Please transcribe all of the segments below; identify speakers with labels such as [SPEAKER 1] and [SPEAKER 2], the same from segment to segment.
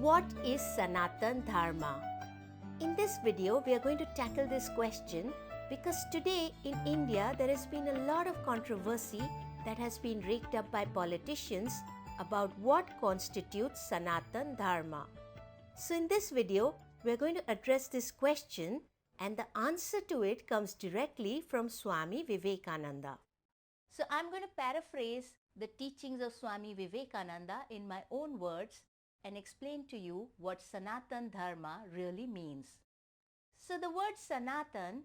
[SPEAKER 1] What is Sanatan Dharma? In this video, we are going to tackle this question because today in India there has been a lot of controversy that has been raked up by politicians about what constitutes Sanatan Dharma. So in this video, we are going to address this question, and the answer to it comes directly from Swami Vivekananda. So I'm going to paraphrase the teachings of Swami Vivekananda in my own words and explain to you what Sanatan Dharma really means. So the word Sanatan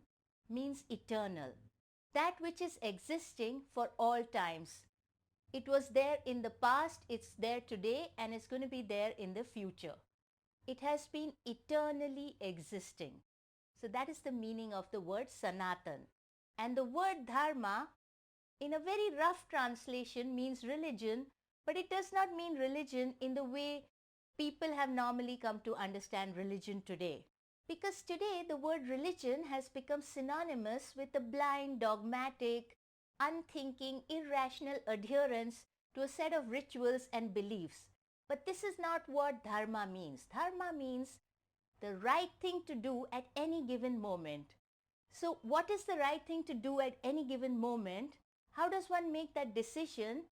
[SPEAKER 1] means eternal, that which is existing for all times. It was there in the past, it's there today, and it's going to be there in the future. It has been eternally existing. So that is the meaning of the word Sanatan. And the word Dharma, in a very rough translation, means religion, but it does not mean religion in the way people have normally come to understand religion today. Because today the word religion has become synonymous with a blind, dogmatic, unthinking, irrational adherence to a set of rituals and beliefs. But this is not what dharma means. Dharma means the right thing to do at any given moment. So what is the right thing to do at any given moment? How does one make that decision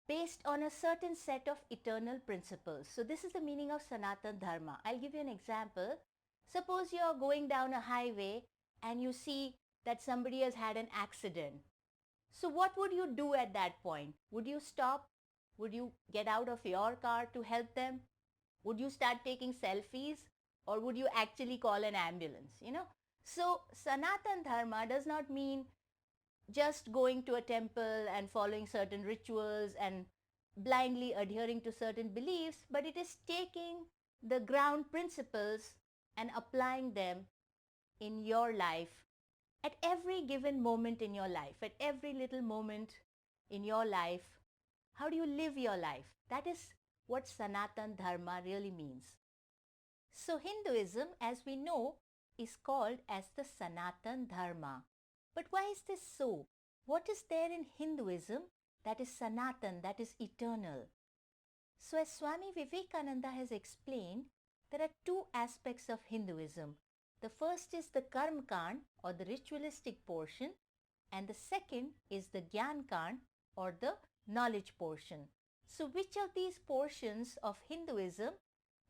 [SPEAKER 1] based on a certain set of eternal principles? So this is the meaning of Sanatan Dharma. I'll give you an example. Suppose you're going down a highway and you see that somebody has had an accident. So what would you do at that point? Would you stop? Would you get out of your car to help them? Would you start taking selfies? Or would you actually call an ambulance? So Sanatan Dharma does not mean just going to a temple and following certain rituals and blindly adhering to certain beliefs, but it is taking the ground principles and applying them in your life at every given moment in your life, at every little moment in your life. How do you live your life? That is what Sanatan Dharma really means. So Hinduism, as we know, is called as the Sanatan Dharma. But why is this so? What is there in Hinduism that is Sanatan, that is eternal? So as Swami Vivekananda has explained, there are two aspects of Hinduism. The first is the Karma Kand, or the ritualistic portion, and the second is the Gyan Kand, or the knowledge portion. So which of these portions of Hinduism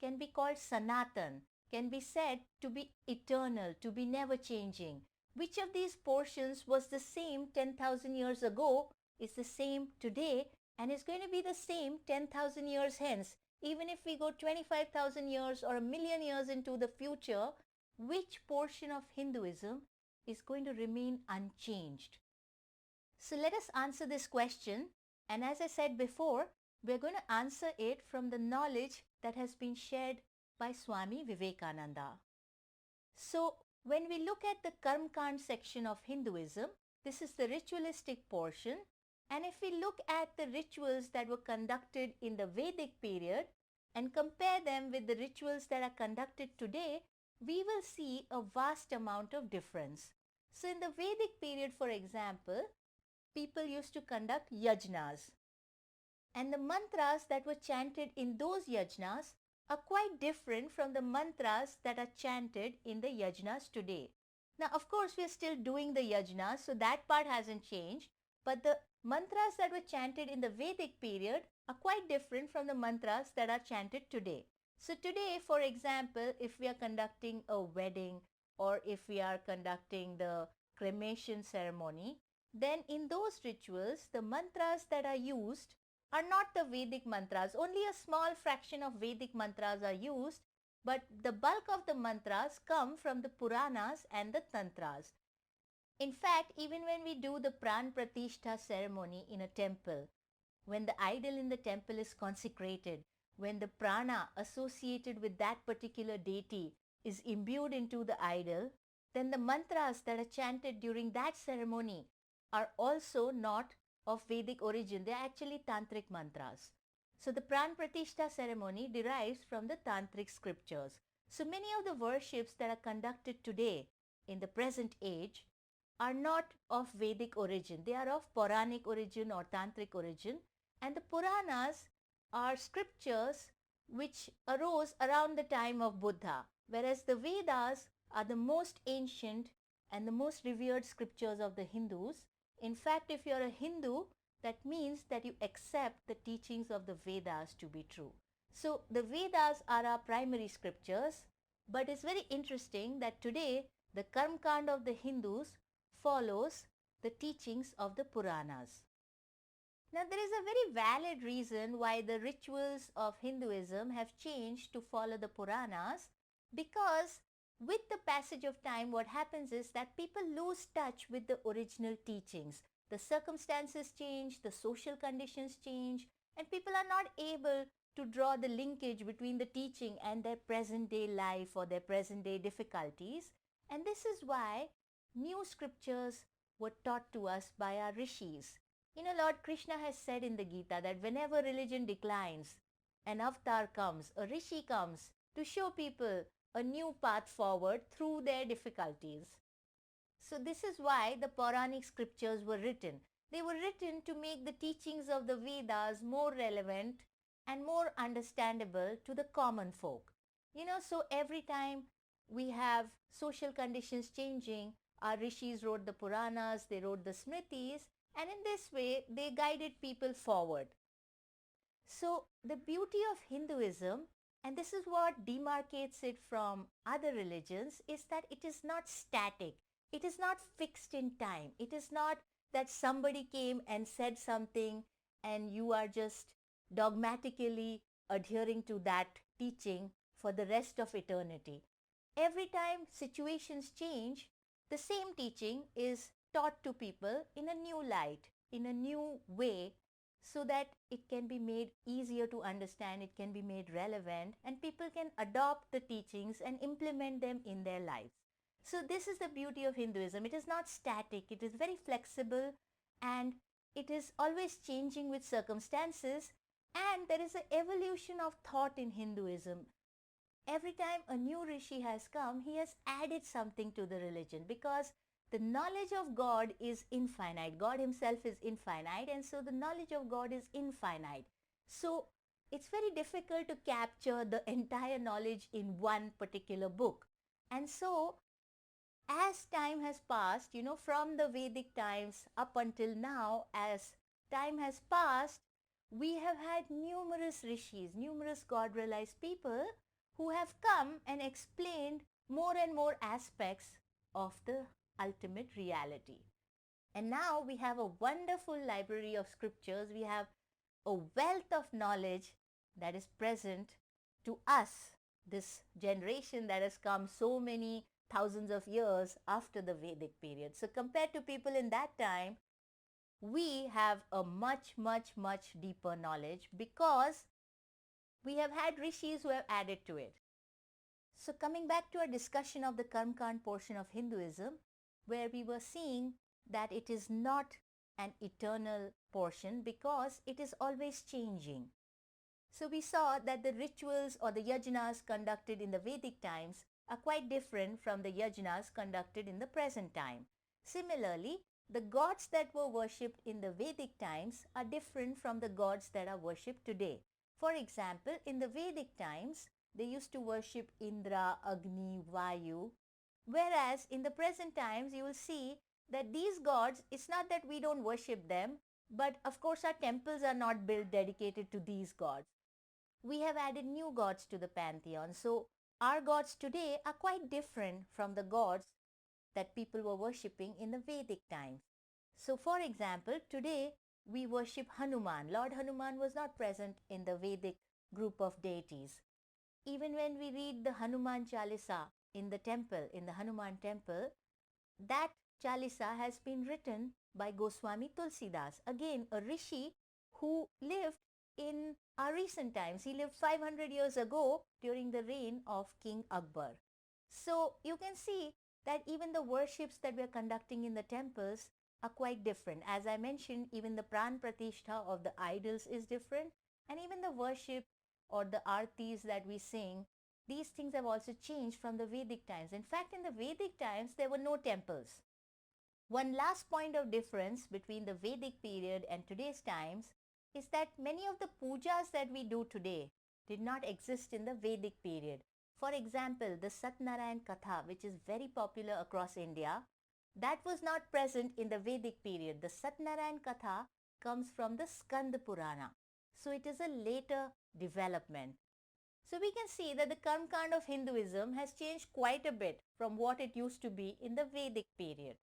[SPEAKER 1] can be called Sanatan, can be said to be eternal, to be never changing? Which of these portions was the same 10,000 years ago, is the same today, and is going to be the same 10,000 years hence? Even if we go 25,000 years or a million years into the future, which portion of Hinduism is going to remain unchanged? So let us answer this question, and as I said before, we are going to answer it from the knowledge that has been shared by Swami Vivekananda. So when we look at the Karma Kand section of Hinduism, this is the ritualistic portion, and if we look at the rituals that were conducted in the Vedic period and compare them with the rituals that are conducted today, we will see a vast amount of difference. So in the Vedic period, for example, people used to conduct yajnas, and the mantras that were chanted in those yajnas are quite different from the mantras that are chanted in the yajnas today. Now, of course, we are still doing the yajnas, so that part hasn't changed, but the mantras that were chanted in the Vedic period are quite different from the mantras that are chanted today. So today, for example, if we are conducting a wedding or if we are conducting the cremation ceremony, then in those rituals, the mantras that are used are not the Vedic mantras. Only a small fraction of Vedic mantras are used, but the bulk of the mantras come from the Puranas and the Tantras. In fact, even when we do the Pran Pratishtha ceremony in a temple, when the idol in the temple is consecrated, when the prana associated with that particular deity is imbued into the idol, then the mantras that are chanted during that ceremony are also not of Vedic origin. They are actually tantric mantras. So the Pran Pratishtha ceremony derives from the tantric scriptures. So many of the worships that are conducted today in the present age are not of Vedic origin. They are of Puranic origin or tantric origin, and the Puranas are scriptures which arose around the time of Buddha, whereas the Vedas are the most ancient and the most revered scriptures of the Hindus. In fact, if you're a Hindu, that means that you accept the teachings of the Vedas to be true. So the Vedas are our primary scriptures, but it's very interesting that today the Karm Kand of the Hindus follows the teachings of the Puranas. Now, there is a very valid reason why the rituals of Hinduism have changed to follow the Puranas, because with the passage of time, what happens is that people lose touch with the original teachings. The circumstances change, the social conditions change, and people are not able to draw the linkage between the teaching and their present day life or their present day difficulties. And this is why new scriptures were taught to us by our rishis. You know, Lord Krishna has said in the Gita that whenever religion declines, an avatar comes, a rishi comes to show people a new path forward through their difficulties. So this is why the Puranic scriptures were written. They were written to make the teachings of the Vedas more relevant and more understandable to the common folk. You know, so every time we have social conditions changing, our rishis wrote the Puranas, they wrote the Smritis, and in this way they guided people forward. So the beauty of Hinduism, and this is what demarcates it from other religions, is that it is not static. It is not fixed in time. It is not that somebody came and said something and you are just dogmatically adhering to that teaching for the rest of eternity. Every time situations change, the same teaching is taught to people in a new light, in a new way, so that it can be made easier to understand, it can be made relevant, and people can adopt the teachings and implement them in their lives. So this is the beauty of Hinduism. It is not static, it is very flexible, and it is always changing with circumstances, and there is an evolution of thought in Hinduism. Every time a new rishi has come, he has added something to the religion, because the knowledge of God is infinite. God himself is infinite, and so the knowledge of God is infinite. So it's very difficult to capture the entire knowledge in one particular book. And so as time has passed, you know, from the Vedic times up until now, as time has passed, we have had numerous rishis, numerous God realized people who have come and explained more and more aspects of the ultimate reality. And now we have a wonderful library of scriptures. We have a wealth of knowledge that is present to us, this generation that has come so many thousands of years after the Vedic period. So compared to people in that time, we have a much, much, much deeper knowledge, because we have had rishis who have added to it. So coming back to our discussion of the Karm Kand portion of Hinduism, where we were seeing that it is not an eternal portion because it is always changing. So we saw that the rituals or the yajnas conducted in the Vedic times are quite different from the yajnas conducted in the present time. Similarly, the gods that were worshipped in the Vedic times are different from the gods that are worshipped today. For example, in the Vedic times, they used to worship Indra, Agni, Vayu, whereas in the present times you will see that these gods, it's not that we don't worship them, but of course our temples are not built dedicated to these gods. We have added new gods to the pantheon. So our gods today are quite different from the gods that people were worshipping in the Vedic times. So for example, today we worship Hanuman. Lord Hanuman was not present in the Vedic group of deities. Even when we read the Hanuman Chalisa in the temple, in the Hanuman temple, that Chalisa has been written by Goswami Tulsidas, again a rishi who lived in our recent times. He lived 500 years ago during the reign of King Akbar. So you can see that even the worships that we are conducting in the temples are quite different. As I mentioned, even the pran pratishtha of the idols is different, and even the worship or the artis that we sing, these things have also changed from the Vedic times. In fact, in the Vedic times, there were no temples. One last point of difference between the Vedic period and today's times is that many of the pujas that we do today, did not exist in the Vedic period. For example, the Satnarayan Katha, which is very popular across India, that was not present in the Vedic period. The Satnarayan Katha comes from the Skanda Purana. So it is a later development. So we can see that the Karmakand of Hinduism has changed quite a bit from what it used to be in the Vedic period.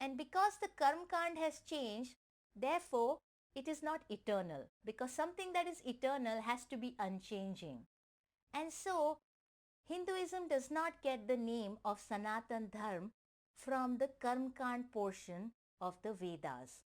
[SPEAKER 1] And because the Karmakand has changed, therefore it is not eternal, because something that is eternal has to be unchanging. And so Hinduism does not get the name of Sanatan Dharma from the Karmakand portion of the Vedas.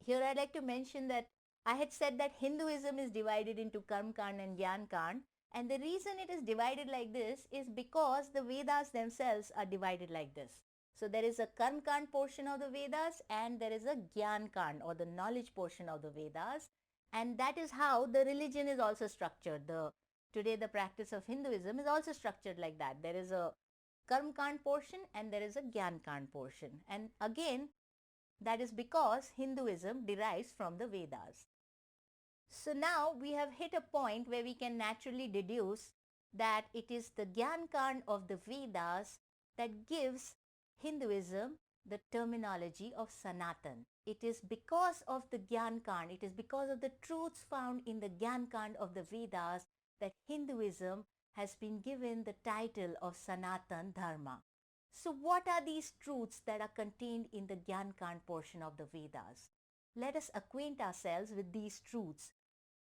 [SPEAKER 1] Here I'd like to mention that I had said that Hinduism is divided into Karmakand and Gyankand, and the reason it is divided like this is because the Vedas themselves are divided like this. So there is a Karmakand portion of the Vedas and there is a Gyankand or the knowledge portion of the Vedas, and that is how the religion is also structured. Today the practice of Hinduism is also structured like that. There is a Karmakand portion and there is a Gyankand portion, and again that is because Hinduism derives from the Vedas. So now we have hit a point where we can naturally deduce that it is the Gyankand of the Vedas that gives Hinduism the terminology of Sanatan. It is because of the Gyankand, it is because of the truths found in the Gyankand of the Vedas that Hinduism has been given the title of Sanatan Dharma. So what are these truths that are contained in the Gyankand portion of the Vedas? Let us acquaint ourselves with these truths.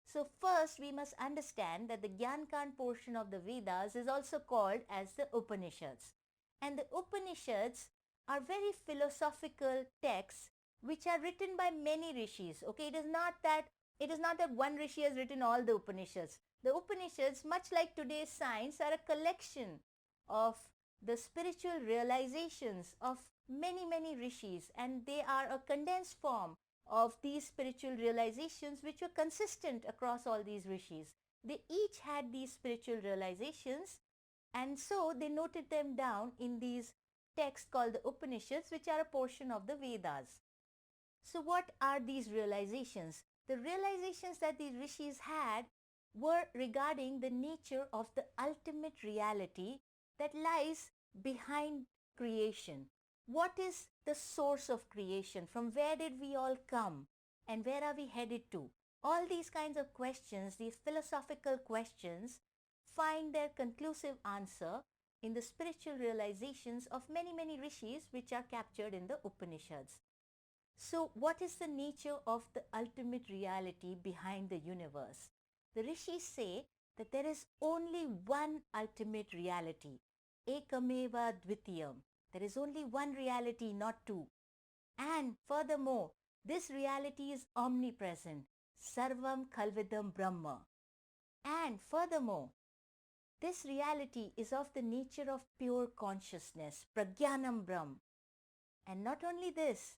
[SPEAKER 1] So first we must understand that the Gyankand portion of the Vedas is also called as the Upanishads. And the Upanishads are very philosophical texts which are written by many rishis. Okay, it is not that one rishi has written all the Upanishads. The Upanishads, much like today's science, are a collection of the spiritual realizations of many rishis, and they are a condensed form of these spiritual realizations which were consistent across all these rishis. They each had these spiritual realizations, and so they noted them down in these texts called the Upanishads, which are a portion of the Vedas. So what are these realizations? The realizations that these rishis had were regarding the nature of the ultimate reality that lies behind creation. What is the source of creation? From where did we all come? And where are we headed to? All these kinds of questions, these philosophical questions, find their conclusive answer in the spiritual realizations of many rishis which are captured in the Upanishads. So what is the nature of the ultimate reality behind the universe? The rishis say that there is only one ultimate reality, Ekameva Dvitiyam. There is only one reality, not two. And furthermore, this reality is omnipresent, Sarvam Khalvidam Brahma. And furthermore, this reality is of the nature of pure consciousness, Pragyanam Brahm. And not only this,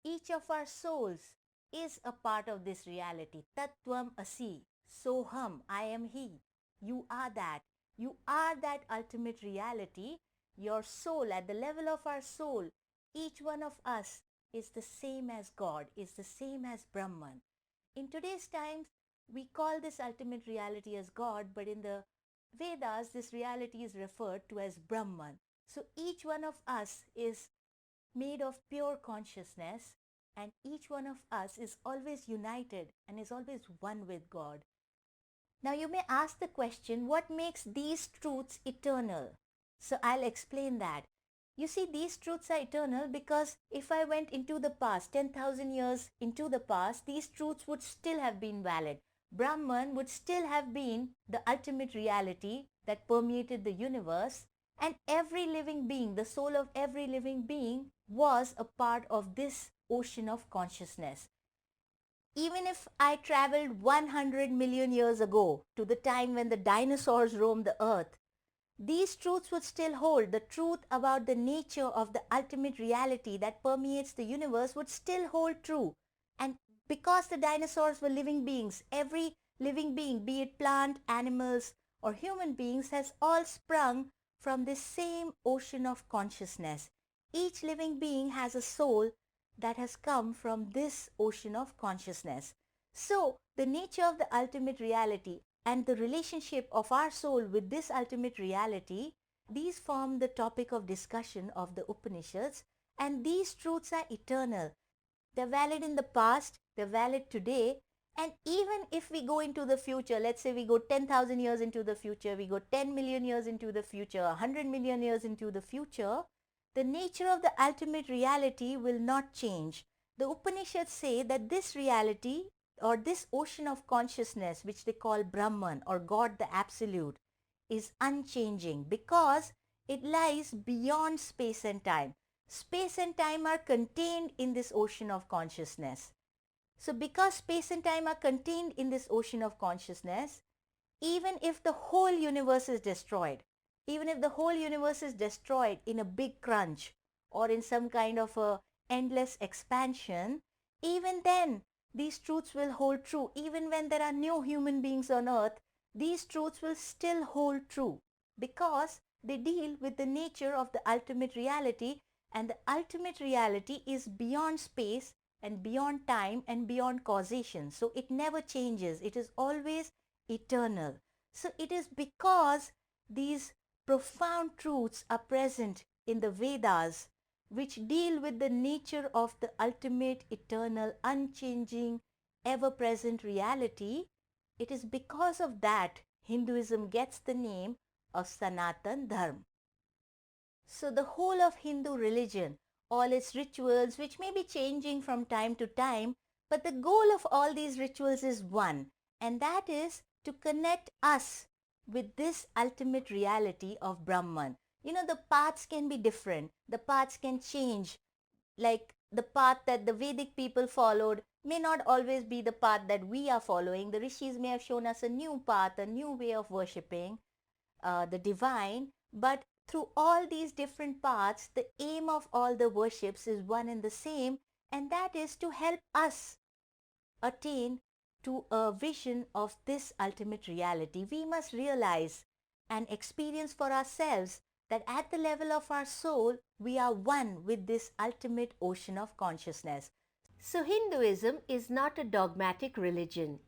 [SPEAKER 1] each of our souls is a part of this reality. Tattvam Asi, Soham, I am He. You are that. You are that ultimate reality. Your soul, at the level of our soul, each one of us is the same as God, is the same as Brahman. In today's times, we call this ultimate reality as God, but in the Vedas, this reality is referred to as Brahman. So each one of us is made of pure consciousness, and each one of us is always united and is always one with God. Now you may ask the question, what makes these truths eternal? So I'll explain that. You see, these truths are eternal because if I went into the past, 10,000 years into the past, these truths would still have been valid. Brahman would still have been the ultimate reality that permeated the universe, and every living being, the soul of every living being, was a part of this ocean of consciousness. Even if I traveled 100 million years ago to the time when the dinosaurs roamed the earth, these truths would still hold. The truth about the nature of the ultimate reality that permeates the universe would still hold true. And because the dinosaurs were living beings, every living being, be it plant, animals, or human beings, has all sprung from this same ocean of consciousness. Each living being has a soul that has come from this ocean of consciousness. So, the nature of the ultimate reality,
[SPEAKER 2] and the relationship of our soul with this ultimate reality, these form the topic of discussion of the Upanishads, and these truths are eternal. They're valid in the past, they're valid today, and even if we go into the future, let's say we go 10,000 years into the future, we go 10 million years into the future, 100 million years into the future, the nature of the ultimate reality will not change. The Upanishads say that this reality or this ocean of consciousness, which they call Brahman or God the Absolute, is unchanging because it lies beyond space and time. Space and time are contained in this ocean of consciousness. So because space and time are contained in this ocean of consciousness, even if the whole universe is destroyed, even if the whole universe is destroyed in a big crunch or in some kind of a endless expansion, even then these truths will hold true. Even when there are no human beings on earth, these truths will still hold true because they deal with the nature of the ultimate reality, and the ultimate reality is beyond space and beyond time and beyond causation. So it never changes. It is always eternal. So it is because these profound truths are present in the Vedas, which deal with the nature of the ultimate, eternal, unchanging, ever-present reality. It is because of that Hinduism gets the name of Sanatan Dharma. So the whole of Hindu religion, all its rituals, which may be changing from time to time, but the goal of all these rituals is one, and that is to connect us with this ultimate reality of Brahman. You know, the paths can be different, the paths can change, like the path that the Vedic people followed may not always be the path that we are following. The rishis may have shown us a new path, a new way of worshipping the divine, but through all these different paths, the aim of all the worships is one and the same, and that is to help us attain to a vision of this ultimate reality. We must realize and experience for ourselves that at the level of our soul, we are one with this ultimate ocean of consciousness.
[SPEAKER 1] So, Hinduism is not a dogmatic religion.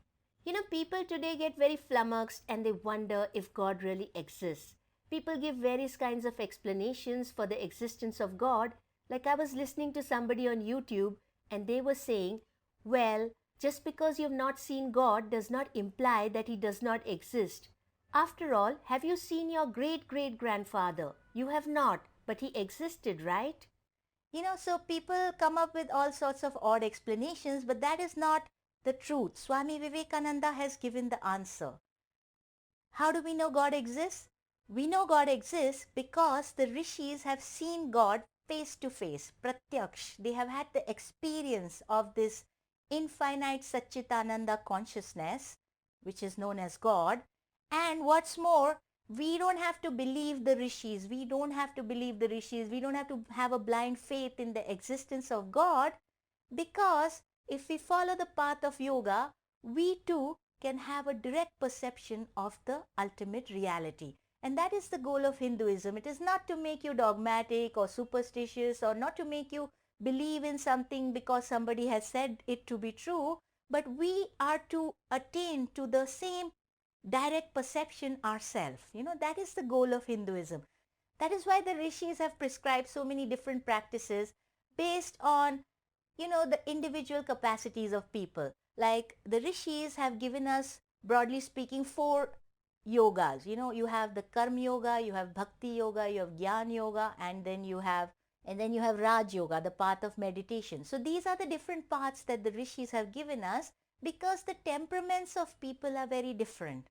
[SPEAKER 1] You know, people today get very flummoxed and they wonder if God really exists. People give various kinds of explanations for the existence of God. Like I was listening to somebody on YouTube and they were saying, well, just because you've not seen God does not imply that He does not exist. After all, have you seen your great great grandfather? You have not, but he existed, right?
[SPEAKER 2] You know, so people come up with all sorts of odd explanations, but that is not the truth. Swami Vivekananda has given the answer. How do we know God exists? We know God exists because the rishis have seen God face to face, pratyaksh. They have had the experience of this infinite Satchitananda consciousness, which is known as God. And what's more, we don't have to believe the rishis. We don't have to believe the rishis. We don't have to have a blind faith in the existence of God, because if we follow the path of yoga, we too can have a direct perception of the ultimate reality. And that is the goal of Hinduism. It is not to make you dogmatic or superstitious, or not to make you believe in something because somebody has said it to be true, but we are to attain to the same direct perception ourselves. You know, that is the goal of Hinduism. That is why the rishis have prescribed so many different practices based on, you know, the individual capacities of people. Like the rishis have given us, broadly speaking, four yogas. You know, you have the karma yoga, you have bhakti yoga, you have jnana yoga, and then you have Raj Yoga, the path of meditation. So these are the different paths that the rishis have given us because the temperaments of people are very different.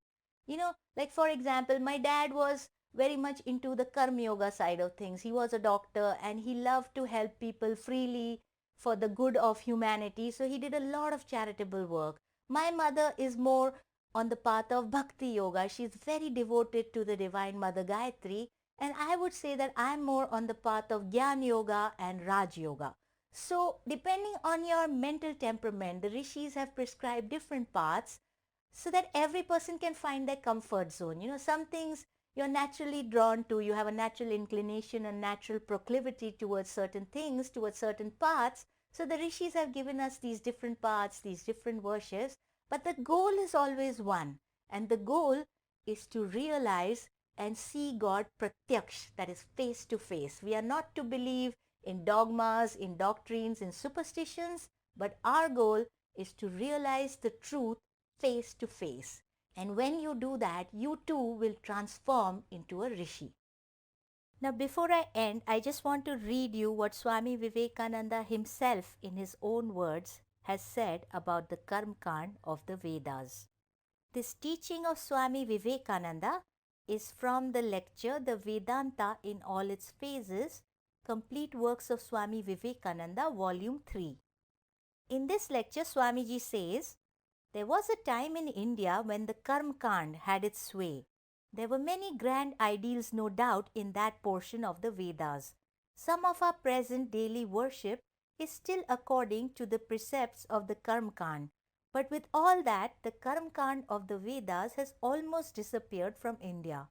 [SPEAKER 2] You know, like for example, my dad was very much into the karma yoga side of things. He was a doctor and he loved to help people freely for the good of humanity. So he did a lot of charitable work. My mother is more on the path of bhakti yoga. She's very devoted to the Divine Mother Gayatri. And I would say that I'm more on the path of Jnana Yoga and Raj Yoga. So depending on your mental temperament, the rishis have prescribed different paths so that every person can find their comfort zone. You know, some things you're naturally drawn to, you have a natural inclination, a natural proclivity towards certain things, towards certain paths. So the rishis have given us these different paths, these different worships, but the goal is always one. And the goal is to realize and see God pratyaksh, that is face to face. We are not to believe in dogmas, in doctrines, in superstitions, but our goal is to realize the truth face to face. And when you do that, you too will transform into a rishi. Now, before I end, I just want to read you what Swami Vivekananda himself, in his own words, has said about the Karma Kand of the Vedas. This teaching of Swami Vivekananda is from the lecture The Vedanta in All Its Phases, Complete Works of Swami Vivekananda, Volume 3. In this lecture, Swamiji says, there was a time in India when the Karma Kand had its sway. There were many grand ideals, no doubt, in that portion of the Vedas. Some of our present daily worship is still according to the precepts of the Karma Kand. But with all that, the Karma Kand of the Vedas has almost disappeared from India.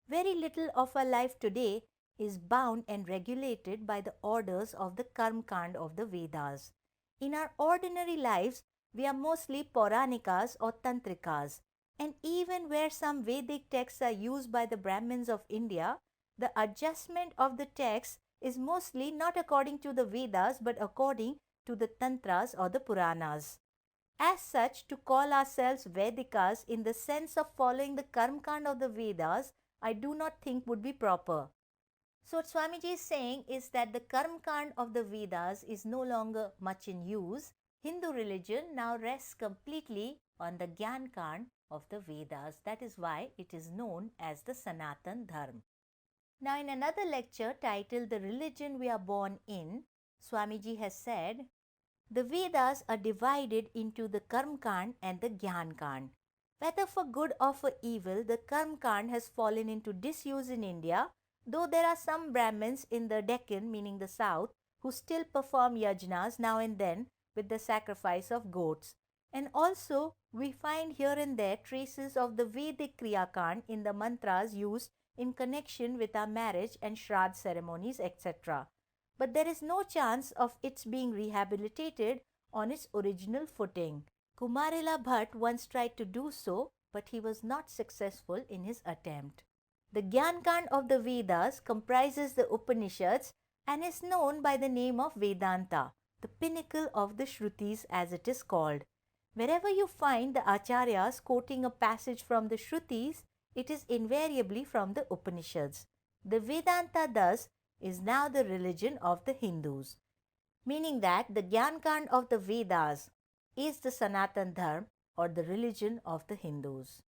[SPEAKER 2] Very little of our life today is bound and regulated by the orders of the Karma Kand of the Vedas. In our ordinary lives, we are mostly Pauranikas or Tantrikas. And even where some Vedic texts are used by the Brahmins of India, the adjustment of the text is mostly not according to the Vedas but according to the Tantras or the Puranas. As such, to call ourselves Vedikas in the sense of following the Karma Kand of the Vedas, I do not think would be proper. So what Swamiji is saying is that the Karma Kand of the Vedas is no longer much in use. Hindu religion now rests completely on the Gyan Kand of the Vedas. That is why it is known as the Sanatan Dharma. Now, in another lecture titled The Religion We Are Born In, Swamiji has said, the Vedas are divided into the Karma Kand and the Gyan Kand. Whether for good or for evil, the Karma Kand has fallen into disuse in India, though there are some Brahmins in the Deccan, meaning the south, who still perform yajnas now and then with the sacrifice of goats. And also, we find here and there traces of the Vedic Kriya Kand in the mantras used in connection with our marriage and Shraddh ceremonies, etc. But there is no chance of its being rehabilitated on its original footing. Kumarila Bhatt once tried to do so, but he was not successful in his attempt. The Gyan Kand of the Vedas comprises the Upanishads and is known by the name of Vedanta, the pinnacle of the Shrutis as it is called. Wherever you find the Acharyas quoting a passage from the Shrutis, it is invariably from the Upanishads. The Vedanta thus is now the religion of the Hindus, meaning that the Gyan Kand of the Vedas is the Sanatan Dharma or the religion of the Hindus.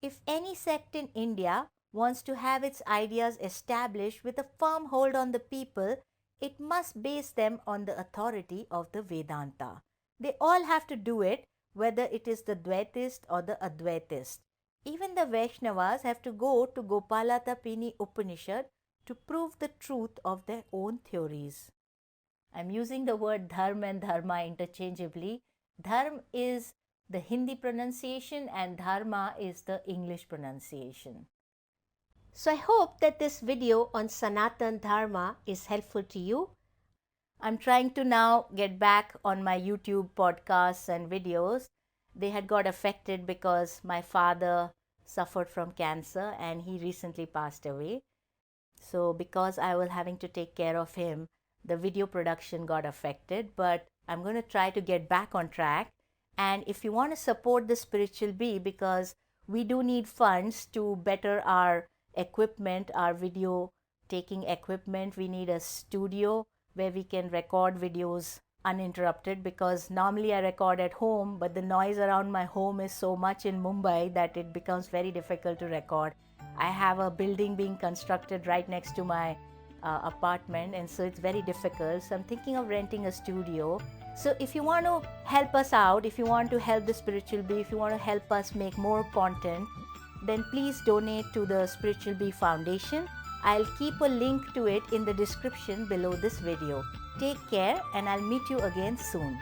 [SPEAKER 2] If any sect in India wants to have its ideas established with a firm hold on the people, it must base them on the authority of the Vedanta. They all have to do it, whether it is the Dvaitist or the Advaitist. Even the Vaishnavas have to go to Gopalatapini Upanishad to prove the truth of their own theories. I'm using the word dharma and dharma interchangeably. Dharma is the Hindi pronunciation and dharma is the English pronunciation.
[SPEAKER 1] So I hope that this video on Sanatan Dharma is helpful to you.
[SPEAKER 2] I'm trying to now get back on my YouTube podcasts and videos. They had got affected because my father suffered from cancer and he recently passed away. So because I was having to take care of him, the video production got affected, but I'm going to try to get back on track. And if you want to support the Spiritual Bee, because we do need funds to better our equipment, our video taking equipment, we need a studio where we can record videos uninterrupted, because normally I record at home, but the noise around my home is so much in Mumbai that it becomes very difficult to record. I have a building being constructed right next to my apartment, and so it's very difficult. So I'm thinking of renting a studio. So if you want to help us out, if you want to help the Spiritual Bee, if you want to help us make more content, then please donate to the Spiritual Bee Foundation. I'll keep a link to it in the description below this video. Take care, and I'll meet you again soon.